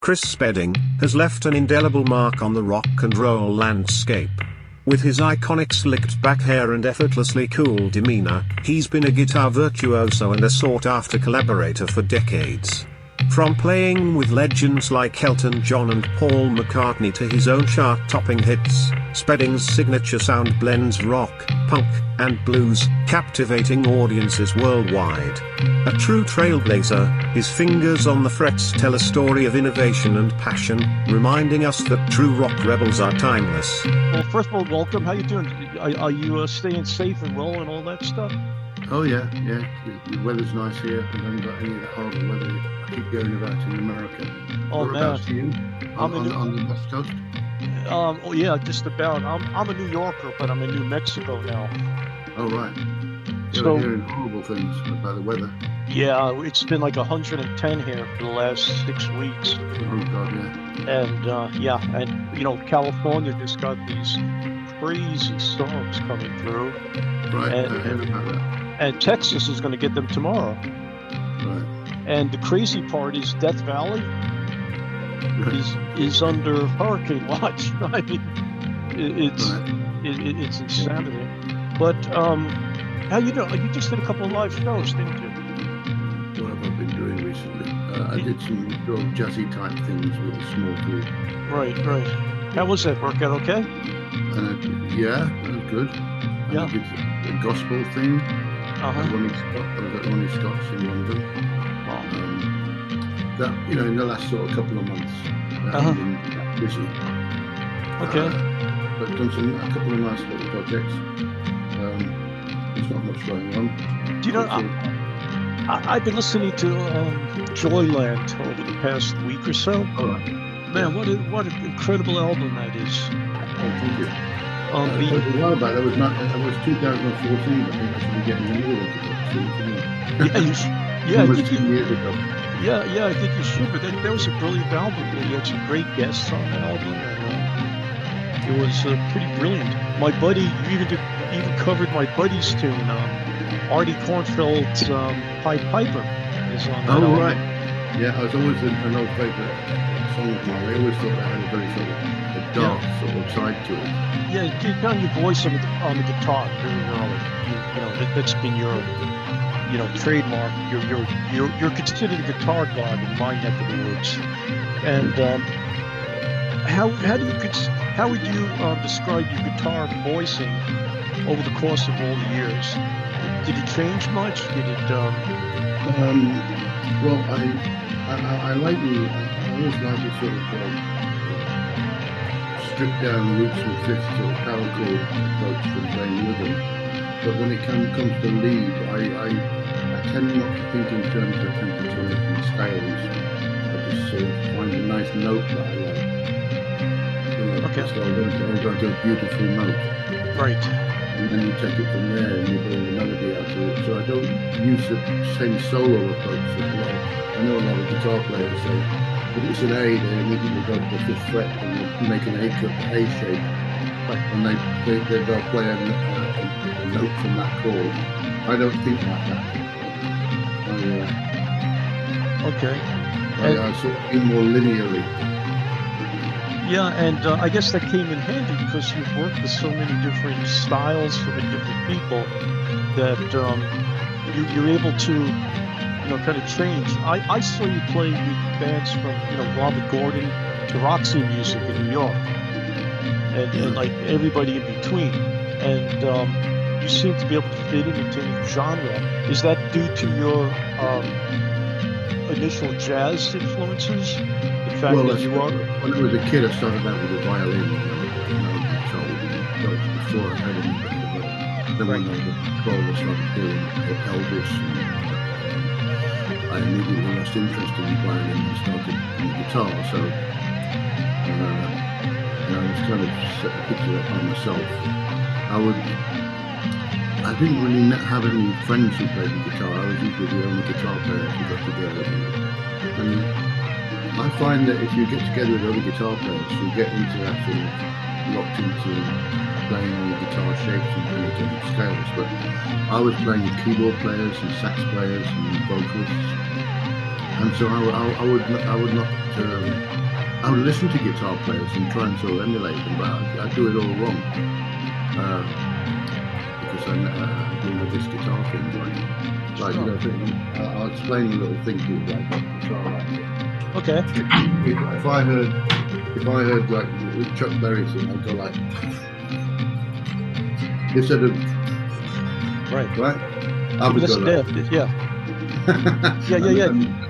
Chris Spedding, has left an indelible mark on the rock and roll landscape. With his iconic slicked-back hair and effortlessly cool demeanor, he's been a guitar virtuoso and a sought-after collaborator for decades. From playing with legends like Elton John and Paul McCartney to his own chart-topping hits, Spedding's signature sound blends rock, punk, and blues, captivating audiences worldwide. A true trailblazer, his fingers on the frets tell a story of innovation and passion, reminding us that true rock rebels are timeless. Well, first of all, welcome. How you doing? Are you staying safe and well and all that stuff? Oh yeah. The weather's nice here. I haven't got any of the horrible weather I keep going about in America. Oh Whereabouts man, are you? On the west coast? Oh yeah, just about. I'm a New Yorker, but I'm in New Mexico now. Oh right. So You're hearing horrible things about the weather. yeah, it's been like 110 here for the last 6 weeks. Oh God, yeah. And California just got these crazy storms coming through. Right. I heard about that. And Texas is going to get them tomorrow. Right. And the crazy part is Death Valley is under hurricane watch. I mean, it's insanity. But how you doing? You just did a couple of live shows, didn't you? What have I been doing recently? I did some real jazzy type things with a small group. Right. How was that? Work out okay? Yeah, that was good. Yeah. I did a gospel thing. I was at Ronnie Scott's in London. That in the last sort of couple of months, I've been busy. Okay. But done a couple of nice little projects. There's not much going on. Do you know? I've been listening to Joyland over the past week or so. All right. Man, what an incredible album that is. Oh, thank you. That was a while back. That was 2014. I think I should be getting another one to go to. Yeah, Almost 2 years ago. Yeah, I think you should. But that was a brilliant album. You had some great guests on the album, and it was pretty brilliant. My buddy, you even covered my buddy's tune, Artie Kornfeld's Pied Piper is on that album. Oh, right. Yeah, I was always an old favourite song of mine. I always thought that had a very sort of a dark sort of side to it. Yeah, you found your voice on the guitar very early. That's been your trademark. You're considered a guitar god in my neck of the woods. And how would you describe your guitar voicing over the course of all the years? Did it change much? Did it? Well, I always like the sort of stripped down roots and fifths sort of power chord approach from playing rhythm. But when it comes to lead, I tend not to think in terms of pentatonic and scales. I just sort of find a nice note that I like. Okay. So I'll go to a beautiful note. Right. And then you take it from there and you build a melody out of it. So I don't use the same solo approach that I know a lot of guitar players say, if it's an A, they immediately go to the fifth fret and they make an A shape. And they'll play a note from that chord. I don't think like that. Okay. I sort of think more linearly. Yeah, and I guess that came in handy because you've worked with so many different styles, so many different people, that you're able to, kind of change. I saw you play with bands from, Robert Gordon to Roxy Music in New York, and like everybody in between. And you seem to be able to fit into any genre. Is that due to your initial jazz influences? The fact that you are. When I was a kid, I started out with a violin. So that was before I had any. Then when I was 12, I started doing Elvis. I immediately lost interest in the violin and started on the guitar. So I was kind of set the picture up by myself. I didn't really have any friends who played the guitar. I was usually the only guitar player who got together. And I find that if you get together with other guitar players, you get into that sort of locked into playing all the guitar shapes and different scales. But I was playing with keyboard players and sax players and vocalists, and so I would not I would listen to guitar players and try and sort of emulate them, but I do it all wrong because I'm doing this guitar thing. Like you know, I'll explain a little thing to you like that guitar like it. Okay. If I heard like Chuck Berry sing, I'd go like instead of right. I would go like yeah.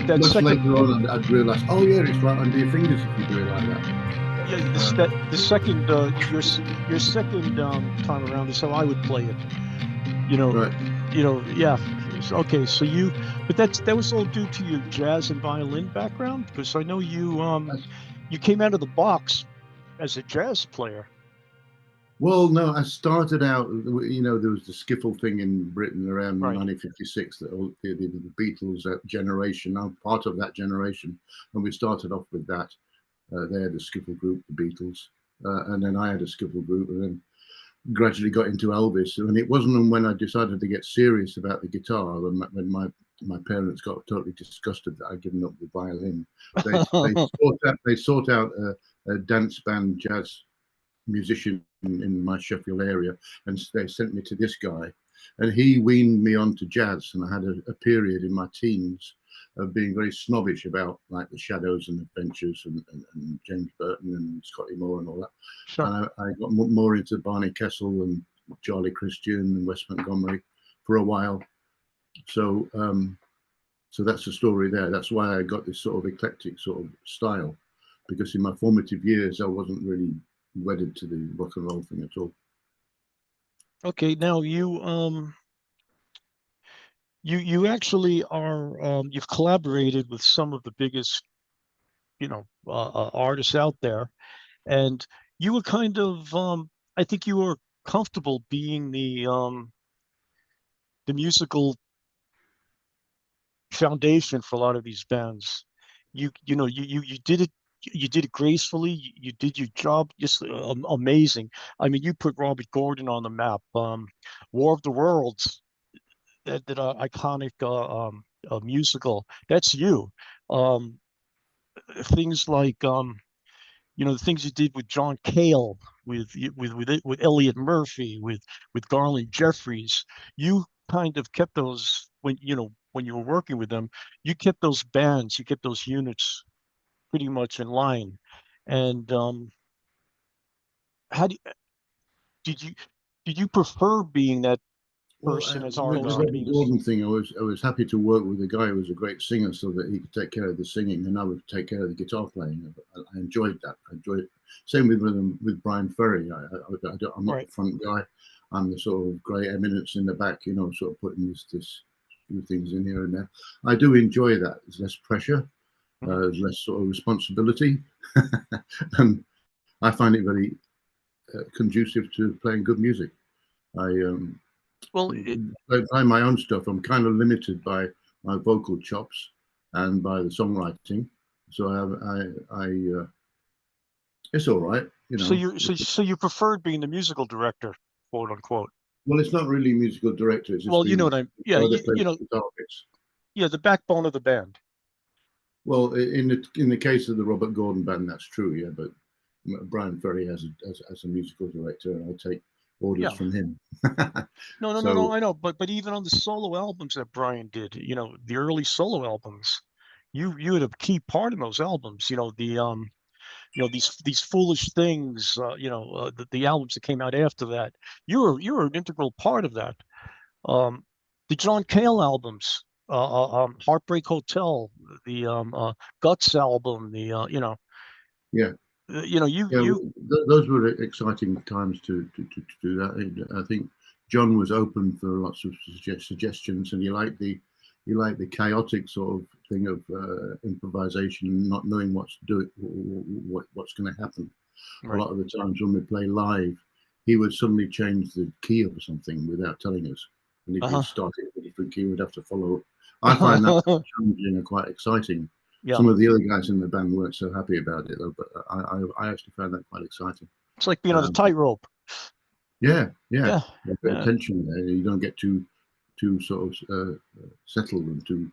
That much later on, I'd realise, oh yeah, it's right under your fingers if you do it like that. Yeah, the second your second time around is how I would play it. You know, right. You know, yeah. Okay, so but that was all due to your jazz and violin background, because I know you came out of the box as a jazz player. Well, no, I started out, you know, there was the skiffle thing in Britain around 1956, the Beatles generation. I'm part of that generation, and we started off with that. They had a skiffle group, the Beatles, and then I had a skiffle group, and then gradually got into Elvis. And it wasn't when I decided to get serious about the guitar, when my parents got totally disgusted that I'd given up the violin. They sought out a dance band jazz musician in my Sheffield area, and they sent me to this guy, and he weaned me onto jazz. And I had a period in my teens of being very snobbish about like the Shadows and Adventures and James Burton and Scotty Moore and all that. Sure. And I got more into Barney Kessel and Charlie Christian and Wes Montgomery for a while. So so that's the story there. That's why I got this sort of eclectic sort of style, because in my formative years I wasn't really wedded to the rock and roll thing at all. Okay, now you actually are you've collaborated with some of the biggest, you know, artists out there, and you were kind of I think you were comfortable being the musical foundation for a lot of these bands. You did it gracefully. You did your job just amazing. I mean, you put Robert Gordon on the map. War of the Worlds, that iconic musical. That's you. Um, Things like the things you did with John Cale, with Elliot Murphy, with Garland Jeffries. You kind of kept those when you were working with them. You kept those bands, you kept those units pretty much in line. And how did you prefer being that person as with the opposed to Robert being Gordon thing, I was happy to work with a guy who was a great singer, so that he could take care of the singing and I would take care of the guitar playing. I enjoyed that. I enjoyed it. Same with Brian Ferry. I'm not the front guy. I'm the sort of grey eminence in the back, you know, sort of putting this few things in here and there. I do enjoy that. There's less pressure, there's less sort of responsibility, and I find it very conducive to playing good music. By my own stuff, I'm kind of limited by my vocal chops and by the songwriting. So I it's all right, you know. So you preferred being the musical director, quote unquote. Well, it's not really musical director. It's just well, you know what I'm. Yeah, you know. Yeah, the backbone of the band. Well, in the case of the Robert Gordon band, that's true. Yeah, but Brian Ferry as a musical director, and I take orders from him. No, I know, but even on the solo albums that Brian did, you know, the early solo albums, you had a key part in those albums. You know, these foolish things. The albums that came out after that, you were an integral part of that. The John Cale albums, Heartbreak Hotel, the Guts album, those were exciting times to do that. I think John was open for lots of suggestions, and he liked the chaotic sort of thing of improvisation, not knowing what's going to happen. Right. A lot of the times when we play live, he would suddenly change the key of something without telling us, and if he started with a different key, we'd have to follow up. I find that challenging and quite exciting. Yeah. Some of the other guys in the band weren't so happy about it, though, but I actually found that quite exciting. It's like being on a tightrope. Yeah. Attention there. You don't get too sort of settled and too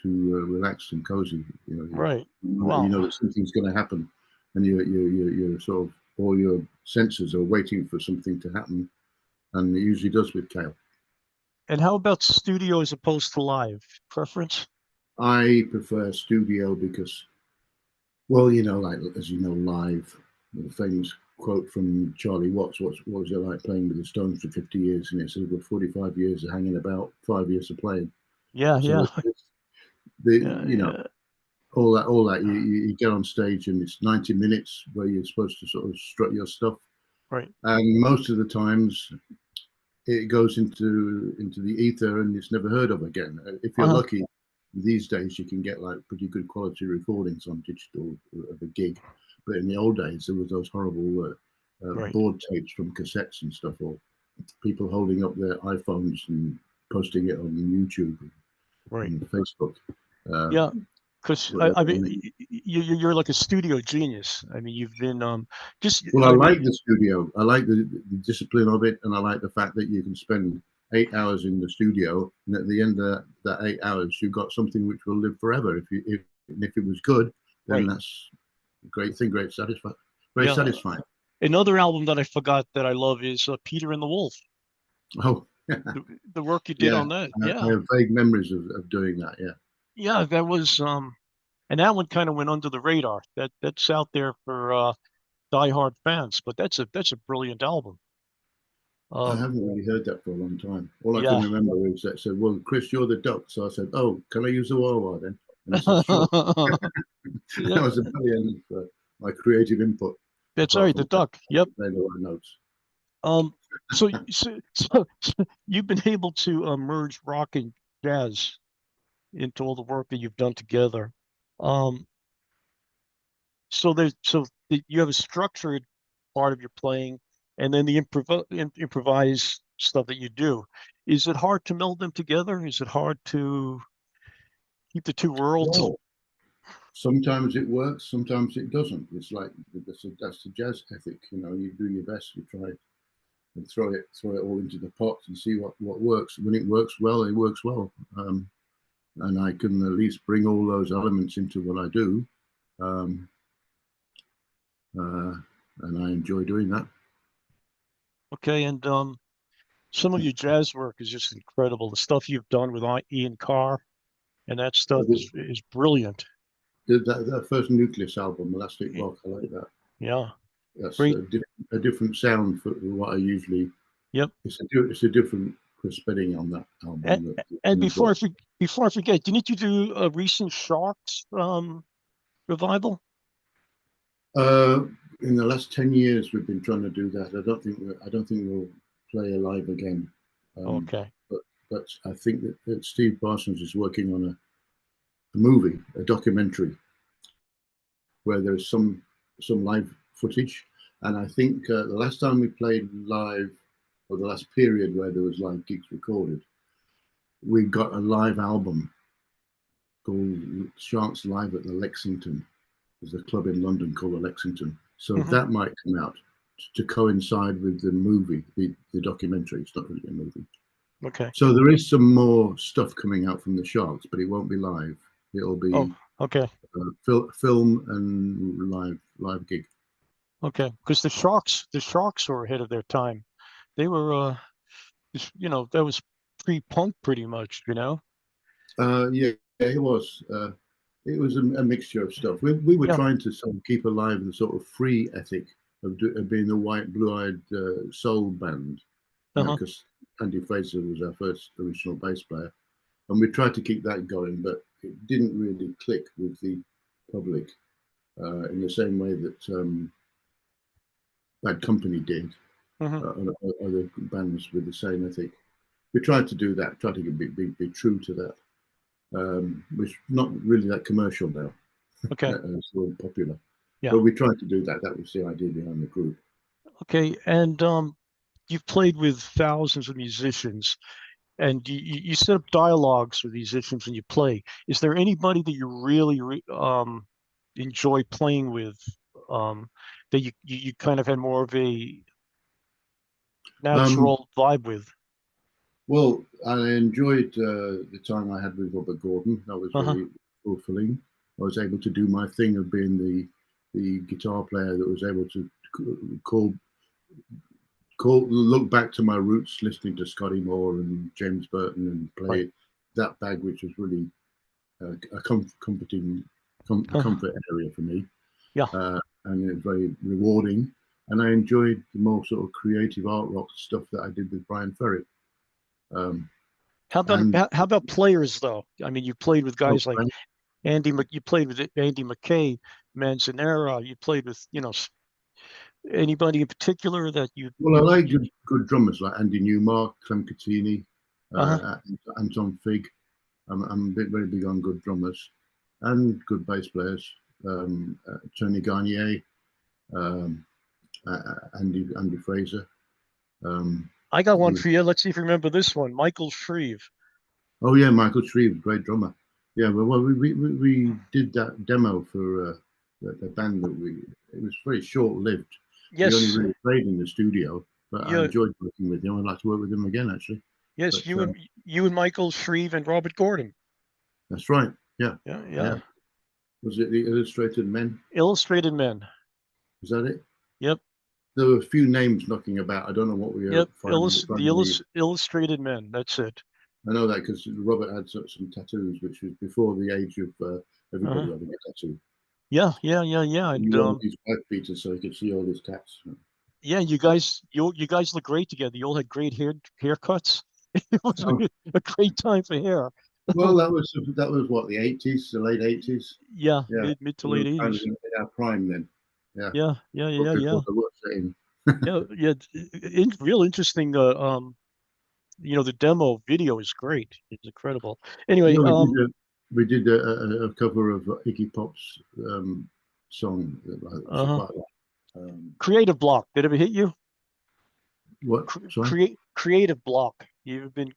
relaxed and cozy. Right. You Wow. know that something's going to happen, and you're sort of all your senses are waiting for something to happen, and it usually does with Kale. And how about studio as opposed to live? Preference? I prefer studio because, well, like as you know, live. The famous quote from Charlie Watts: "What was it like playing with the Stones for 50 years?" And it said, "Well, 45 years of hanging about, 5 years of playing." Yeah, So yeah, the yeah, you know yeah. all that you get on stage and it's 90 minutes where you're supposed to sort of strut your stuff, Right. and most of the times it goes into the ether and it's never heard of again. If you're Uh-huh. lucky, these days you can get like pretty good quality recordings on digital of a gig, but in the old days there was those horrible Right. board tapes from cassettes and stuff, or people holding up their iPhones and posting it on YouTube Right. and Facebook. Uh, Yeah. Because whatever. I mean, you're like a studio genius. I mean, you've been just Well, I I like mean, the studio. I like the discipline of it, and I like the fact that you can spend 8 hours in the studio, and at the end of that 8 hours, you've got something which will live forever. If it was good, then right. that's a great thing, very Yeah. satisfying. Another album that I forgot that I love is Peter and the Wolf. Oh, The work you did yeah, on that. I Yeah. have vague memories of doing that. Yeah, Yeah, that was and that one kind of went under the radar. That's out there for diehard fans, but that's a brilliant album. I Um, haven't really heard that for a long time. All I can yeah. remember is that said, "Well, Chris, you're the duck." So I said, "Oh, can I use the wah then?" And he said, "Sure." That Yeah, was about the end of my creative input, that's all apart right. The from duck. Yep. playing the right notes. So you've been able to merge rock and jazz into all the work that you've done together. Um, you have a structured part of your playing, and then the improvised stuff that you do. Is it hard to meld them together? Is it hard to keep the two worlds? Well, sometimes it works, sometimes it doesn't. It's like that's the jazz ethic. You do your best, you try and throw it all into the pot and see what works. When it works well, it works well. And I can at least bring all those elements into what I do. Um, uh, and I enjoy doing that. Okay, and some of your jazz work is just incredible. The stuff you've done with Ian Carr and that stuff is brilliant. That first Nucleus album, Elastic Rock, I like that. Yeah, That's great. a different sound for what I usually. Yep. It's a different Chris Spedding on that And, album. and before I forget, didn't you do a recent Sharks revival? Uh, in the last 10 years, we've been trying to do that. I don't think we'll play alive again. Um, Okay. but I think that Steve Parsons is working on a movie, a documentary, where there's some live footage. And I think the last time we played live, or the last period where there was live gigs recorded, we got a live album called Sharks Live at the Lexington. There's a club in London called the Lexington. So Hmm. that might come out to coincide with the movie, the documentary. It's not really a movie. Okay. So there is some more stuff coming out from the Sharks, but it won't be live. It'll Oh, be okay. film and live gig. Okay. Because the Sharks were ahead of their time. They were, that was pre-punk pretty much, Yeah, it was. It was a mixture of stuff. We were Yeah. trying to sort of keep alive the sort of free ethic of being a white, blue-eyed soul band, Uh-huh. because Andy Fraser was our first original bass player, and we tried to keep that going, but it didn't really click with the public in the same way that Bad Company did, Hmm. and other bands with the same ethic. We tried to do that, tried to be true to that, which not really that commercial now. Okay. It's all popular. Yeah. But we tried to do that. That was the idea behind the group. Okay. And you've played with thousands of musicians, and you set up dialogues with musicians when you play. Is there anybody that you really enjoy playing with, that you kind of had more of a Um, natural vibe with? Well, I enjoyed the time I had with Robert Gordon. That was Uh-huh. very fulfilling. I was able to do my thing of being the guitar player that was able to call look back to my roots, listening to Scotty Moore and James Burton, and Right. play that bag, which was really a comforting a Uh-huh. comfort area for me, Yeah. and it was very rewarding. And I enjoyed the more sort of creative art rock stuff that I did with Brian Ferry. Um, How about and how about players though? I mean, you played with oh, guys like you played with Andy McKay, Manzanera. You played with, anybody in particular that well, I like good drummers like Andy Newmark, Clem Catini, uh-huh. Anton Fig. I'm very big on good drummers and good bass players. Tony Garnier, um, Andy Fraser. Um, I got one who, for you. Let's see if you remember this one. Michael Shreve. oh yeah, Michael Shreve, great drummer. Yeah, well, we did that demo for the band that we. It was very short lived. We only Yes. really played in the studio, but I Yeah. enjoyed working with him. I'd like to work with him again, actually. Yes, But you and Michael Shreve and Robert Gordon. that's right. Yeah, Yeah, yeah. yeah. Was it the Illustrated Men? Illustrated Men. Was that it? Yep. There were a few names knocking about. I don't know what we are Yep. finding. Illustrated Men. That's it. I know that because Robert had some tattoos, which was before the age of Uh-huh. everybody having a tattoo. Yeah, yeah, yeah, yeah. And He wanted his wife beater so he could see all his tats. yeah, you guys look great together. You all had great haircuts. It was Oh, a great time for hair. well, that was what, the 80s, the late 80s. Yeah, Yeah, mid to we late were kind of 80s. in our prime then. Yeah, Yeah, yeah, yeah, before yeah. the work set in. Yeah, yeah. Real interesting. The demo video is great. It's incredible. Anyway, Yeah, we did a cover of Iggy Pop's song. It's uh, quite a lot. creative block. Did it ever hit you? What? Sorry, Creative block. You've been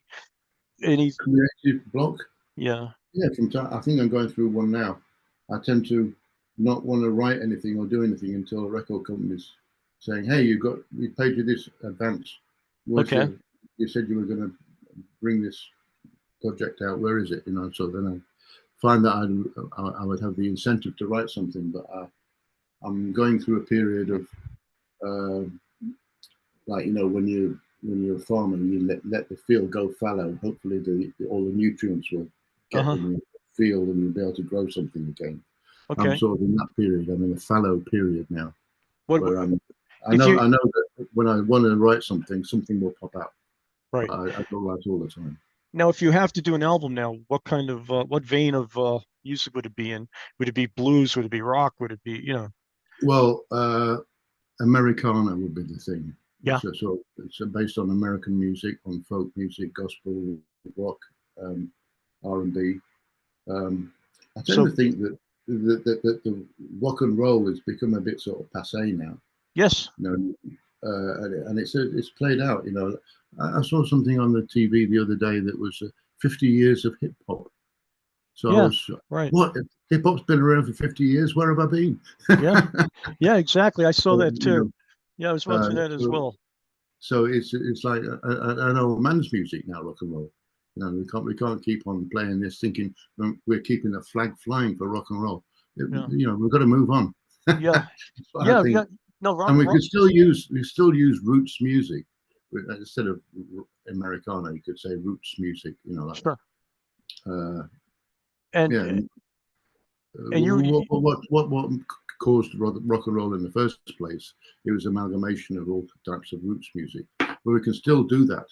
any? creative block. Yeah. Yeah, from time. I think I'm going through one now. I tend to not want to write anything or do anything until a record company's saying, "Hey, we paid you this advance. Where's Okay. your? You said you were going to bring this project out. Where is it? You know." So then I find that I would have the incentive to write something, but I'm going through a period of uh, like when you're a farmer, you let the field go fallow. Hopefully, all the nutrients will get Uh-huh. in the field, and you'll be able to grow something again. I'm Okay. sort of in that period. I'm in a fallow period now, What where I if know you? I know that when I want to write something, something will pop out. Right. But I don't write all the time. Now, if you have to do an album now, what kind of what vein of music would it be in? Would it be blues? Would it be rock? Would it be? Well, Americana would be the thing. Yeah. It's based on American music, on folk music, gospel, rock, R&B. I tend to So think that the rock and roll has become a bit sort of passe now. yes. You know, and it's played out. You know, I saw something on the TV the other day that was 50 years of hip hop. So I Yeah. was, Right. what? Hip hop's been around for 50 years. Where have I been? Yeah. Yeah. Exactly. I saw that too. you Yeah, I was know, watching that as well. so it's like an old man's music now, rock and roll. You know, we can't keep on playing this thinking we're keeping a flag flying for rock and roll. Yeah. We've got to move on. Yeah. That's what I Yeah. think. Yeah. No, And rock. we still use roots music instead of Americana. You could say roots music. You know, like Sure. uh, And yeah. and you What caused rock and roll in the first place? It was amalgamation of all types of roots music. But we can still do that,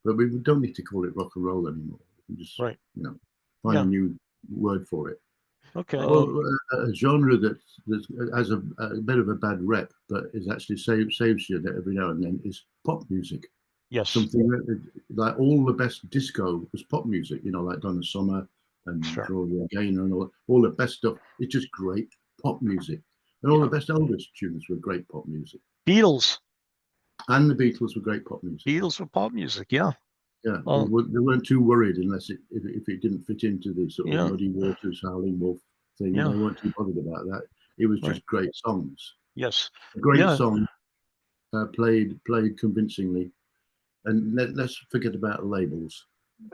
but we don't need to call it rock and roll anymore. We can just right. find a Yeah. new word for it. Okay. A genre that has a bit of a bad rep, but is actually saves you every now and then is pop music. Yes. Something like all the best disco was pop music, like Donna Summer and Sure. Gloria Gaynor and all the best stuff. It's just great pop music. And all the Yeah. best Elvis tunes were great pop music. Beatles. And the Beatles were great pop music. Beatles were pop music. Yeah. Yeah, Um. they weren't too worried unless if it didn't fit into the sort of Yeah. Muddy Waters, Howling Wolf thing. Yeah. They weren't too bothered about that. It was Right. just great songs. Yes. A great Yeah. song played convincingly, And let's forget about labels.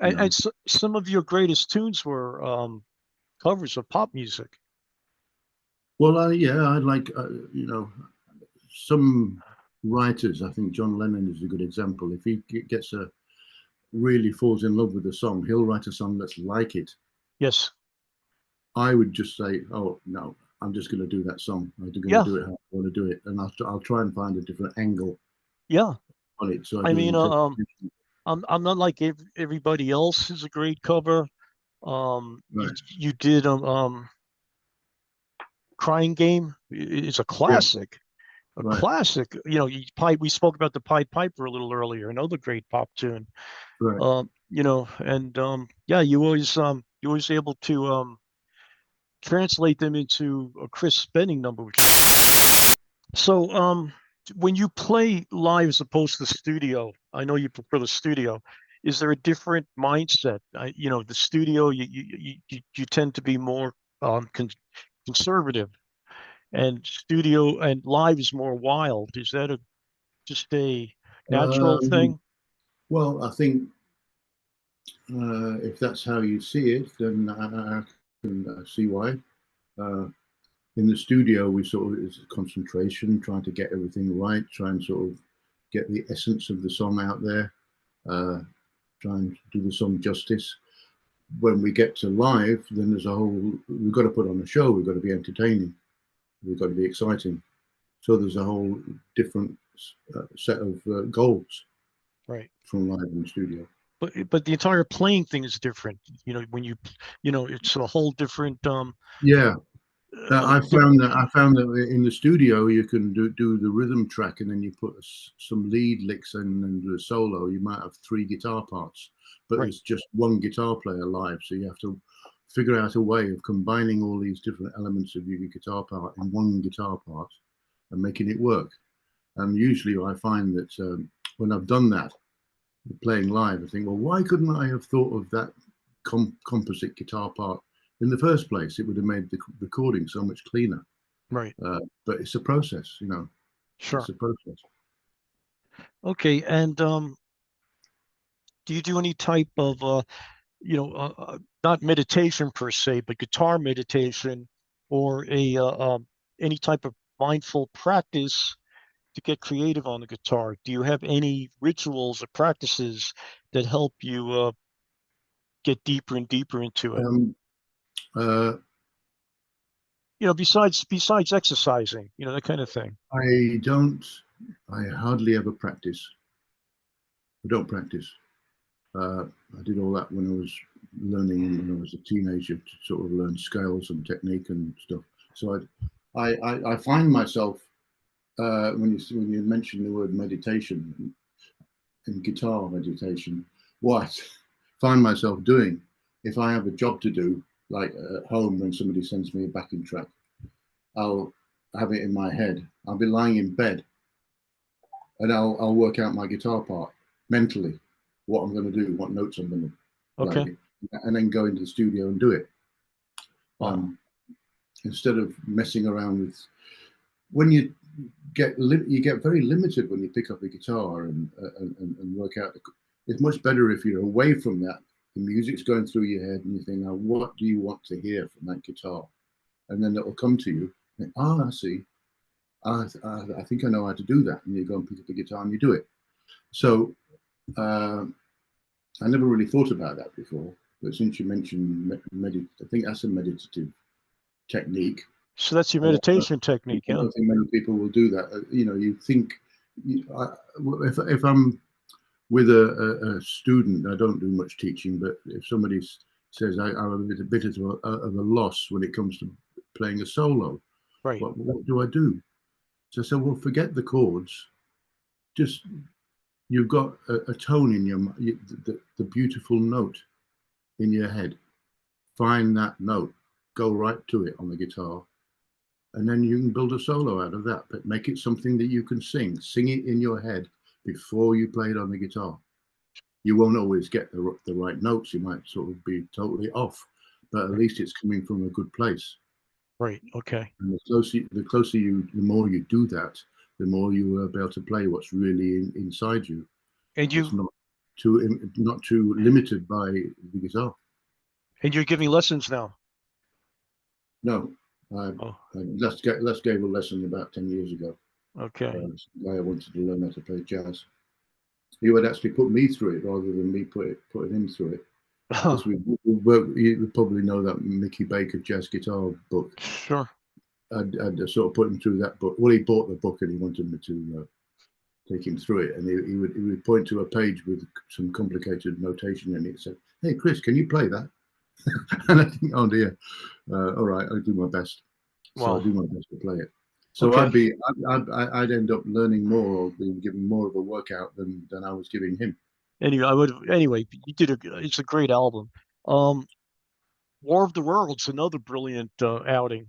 And so, some of your greatest tunes were covers of pop music. Well, yeah, I like, some writers. I think John Lennon is a good example. If he gets really falls in love with a song, he'll write a song that's like it. Yes. I would just say, oh no, I'm just going to do that song. I'm going to Yeah. do it how I want to do it, and I'll try and find a different angle Yeah. on it. So I I do mean, interpretation. I'm not like everybody else is a great cover. Right. You did Crying Game is a Yeah. classic. A Right. classic. You know, we spoke about the Pied Piper a little earlier, another great pop tune. Right. You know, and yeah, you always able to translate them into a Chris Spedding number. So when you play live as opposed to the studio, I know you prefer the studio. Is there a different mindset? You know, the studio, you tend to be more conservative, and studio and live is more wild. Is that a just a natural Um, thing? well, I think if that's how you see it, then I can see why. Uh, in the studio, we sort of it's concentration, trying to get everything right, try and sort of get the essence of the song out there, uh, try and do the song justice. When we get to live, then there's a whole, we've got to put on a show, we've got to be entertaining, we've got to be exciting. So there's a whole different set of goals Right. from live in the studio. But the entire playing thing is different. You know, when you know, it's a whole different Yeah, uh, I found that in the studio you can do the rhythm track and then you put some lead licks in and do a solo. You might have three guitar parts, but right, there's just one guitar player live, so you have to figure out a way of combining all these different elements of your guitar part in one guitar part and making it work. And usually I find that when I've done that, playing live, I think, well, why couldn't I have thought of that composite guitar part in the first place? It would have made the recording so much cleaner. right. But it's a process, you know. It's Sure. a process. Okay. And do you do any type of you know, not meditation per se, but guitar meditation or a any type of mindful practice to get creative on the guitar? Do you have any rituals or practices that help you get deeper and deeper into it? Um, uh, You know, besides exercising, you know, that kind of thing. I don't. I hardly ever practice. I don't practice. I did all that when I was learning when I was a teenager to sort of learn scales and technique and stuff. So I find myself when you mention the word meditation and guitar meditation, what I find myself doing if I have a job to do, like at home when somebody sends me a backing track, I'll have it in my head. I'll be lying in bed and I'll work out my guitar part mentally, what I'm going to do, what notes I'm going to Okay. play, and then go into the studio and do it. Wow. Um, Instead of messing around with when you get very limited when you pick up the guitar and work out. It's much better if you're away from that. The music's going through your head, and you think, now, what do you want to hear from that guitar? And then it will come to you. And, I see. I think I know how to do that. And you go and pick up the guitar and you do it. So uh, I never really thought about that before. But since you mentioned I think that's a meditative technique. So that's your I meditation technique, yeah? don't think many people will do that. You know, you think if I'm with a student, I don't do much teaching, but if somebody says I'm a bit of a loss when it comes to playing a solo, Right, what do I do? So I said, well, forget the chords. Just you've got a tone in the beautiful note in your head. Find that note, go right to it on the guitar, and then you can build a solo out of that. But make it something that you can sing. Sing it in your head before you play it on the guitar. You won't always get the right notes. You might sort of be totally off, but at right, least it's coming from a good place. right. Okay. And the more you do that, the more you will be able to play what's really inside you. And It's you not too limited by the guitar. and you're giving lessons now. No, Oh, Les gave a lesson about 10 years ago. okay. Guy I wanted to learn how to play jazz. He would actually put me through it rather than me putting him through it. Because you probably know that Mickey Baker jazz guitar book. Sure. I'd sort of put him through that book. Well, he bought the book and he wanted me to take him through it. And he would point to a page with some complicated notation in it. Said, "Hey, Chris, can you play that?" And I think, "Oh dear, all right, I'll do my best." So I Wow. do my best to play it. So Okay. I'd end up learning more or being given more of a workout than I was giving him. Anyway, you did it's a great album. Um, War of the Worlds, another brilliant outing.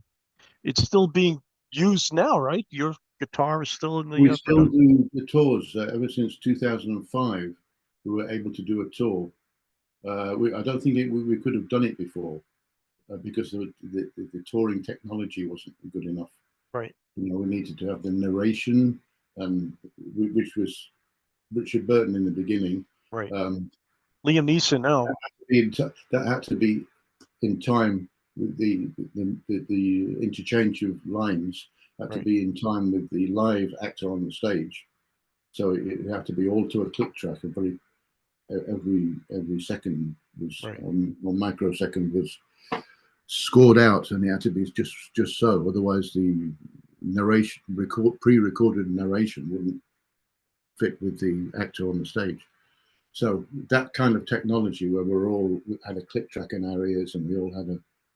It's still being used now, right? Your guitar is still in the We still production. do the tours ever since 2005. We were able to do a tour. I don't think we could have done it before because the touring technology wasn't good enough. Right. We needed to have the narration, and which was Richard Burton in the beginning. Right. Um, Liam Neeson now. that had to be in time with the interchange of lines had to Right. be in time with the live actor on the stage. So it had to be all to a click track. Every second was Right. one microsecond was scored out, and it had to be just so. Otherwise, the pre-recorded narration wouldn't fit with the actor on the stage. So that kind of technology, where we had a click track in our ears, and we all had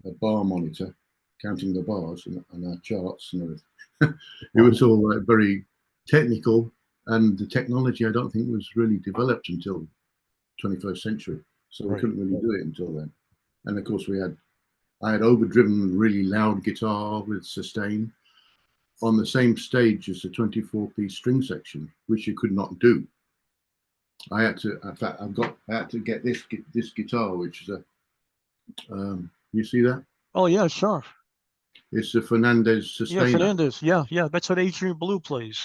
a bar monitor counting the bars and our charts and everything. It Wow. was all very technical, and the technology I don't think was really developed until 21st century. So we Right. couldn't really do it until then. And of course, I had overdriven really loud guitar with sustain on the same stage as the 24-piece string section, which you could not do. I had to. In fact, I had to get this guitar, which is a. You see that? Oh yeah, sure. It's a Fernandez Yeah, sustainer. Fernandez. Yeah, yeah. That's what Adrian Blue plays.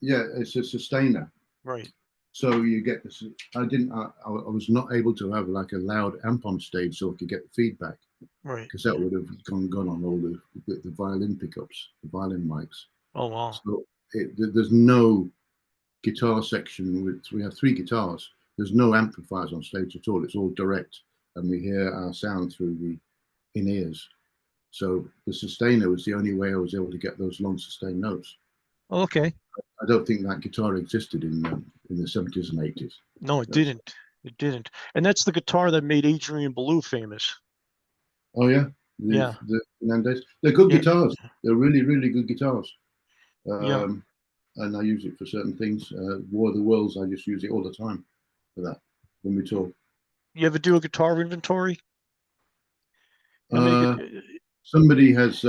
Yeah, it's a sustainer. Right. So you get this. I didn't. I was not able to have like a loud amp on stage so I could get the feedback, Right. because that would have gone on all the violin pickups, the violin mics. Oh wow. So there's no guitar section. We have three guitars. There's no amplifiers on stage at all. It's all direct, and we hear our sound through the in ears. So the sustainer was the only way I was able to get those long sustained notes. Okay. I don't think that guitar existed in the 70s and 80s. No, it That's, didn't. It didn't. And that's the guitar that made Adrian Belew famous. oh yeah, Yeah. the Fernandez. They're good Yeah. guitars. They're really really good guitars. Yeah. Um, and I use it for certain things. War of the Worlds, I just use it all the time for that when we talk. You ever do a guitar inventory? How many Uh, good? Somebody has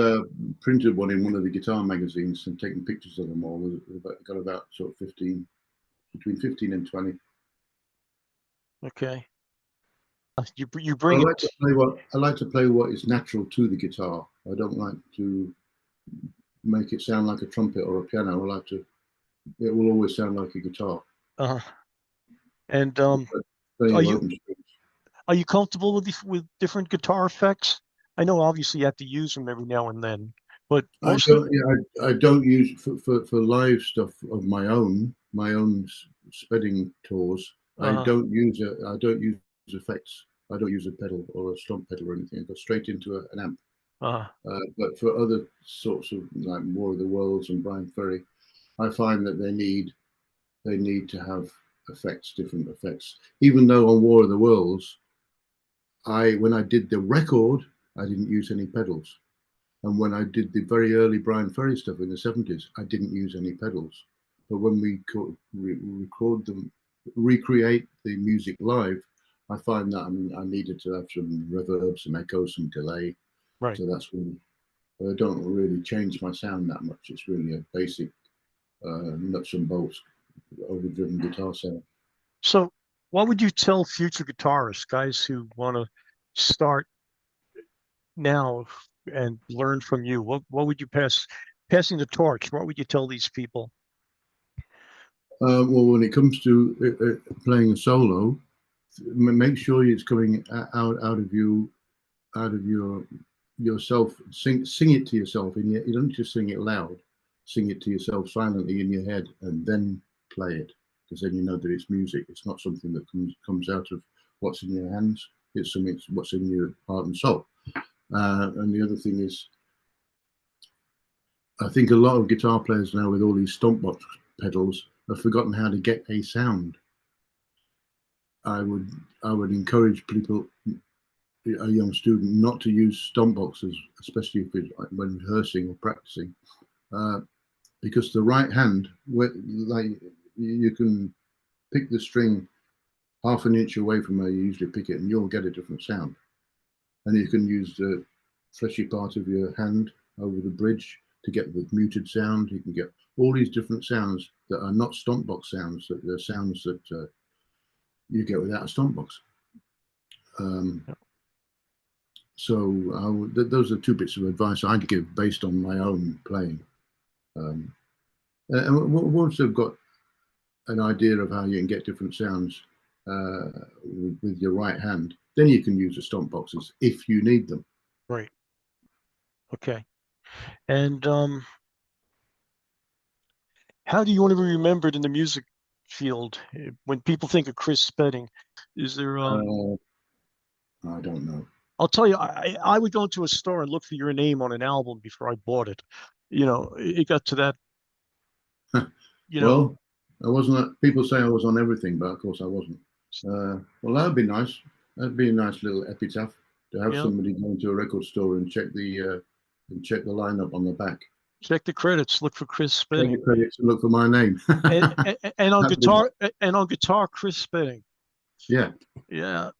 printed one in one of the guitar magazines and taken pictures of them all. We've got about sort of 15, between 15 and 20. Okay. You bring it. I like to play what is natural to the guitar. I don't like to make it sound like a trumpet or a piano. It will always sound like a guitar. Uh, and But playing are of you open strings. are you comfortable with different guitar effects? I know obviously you have to use them every now and then, but I most of don't. Yeah, I don't use for live stuff of my own Spedding tours. I don't use effects. I don't use a pedal or a stomp pedal or anything. I go straight into an amp. uh But for other sorts of like War of the Worlds and Brian Ferry, I find that they need to have different effects. Even though on War of the Worlds, when I did the record, I didn't use any pedals. And when I did the very early Brian Ferry stuff in the 70s, I didn't use any pedals. But when we record them, recreate the music live, I find that I needed to have some reverb, some echo, some delay. right. So that's when I don't really change my sound that much. It's really a basic nuts and bolts overdriven guitar sound. So what would you tell future guitarists, guys who want to start now and learn from you? What would you passing the torch? What would you tell these people? Well, when it comes to playing a solo, make sure it's coming out of you, out of yourself. Sing it to yourself. You don't just sing it loud. Sing it to yourself silently in your head, and then play it, because then you know that it's music. It's not something that comes out of what's in your hands. It's something what's in your heart and soul. And the other thing is, I think a lot of guitar players now, with all these stompbox pedals, have forgotten how to get a sound. I would encourage people, a young student, not to use stomp boxes, especially when rehearsing or practicing, because the right hand, like you can pick the string half an inch away from where you usually pick it, and you'll get a different sound. And you can use the fleshy part of your hand over the bridge to get the muted sound. You can get all these different sounds that are not stomp box sounds, that they're sounds that you get without a stomp box. So those are two bits of advice I'd give based on my own playing. And once they've got an idea of how you can get different sounds with your right hand, then you can use the stomp boxes if you need them. Right. Okay. And how do you want to be remembered in the music field? When people think of Chris Spedding, is there I don't know. I'll tell you, I would go into a store and look for your name on an album before I bought it. You know, it got to that, you know. Well, I wasn't. People say I was on everything, but of course I wasn't. Well, that'd be nice. That'd be a nice little epitaph to have somebody go into a record store and check the lineup on the back. Check the credits. Look for Chris Spedding. Check the credits and look for my name. and on guitar, Chris Spedding. Yeah. Yeah.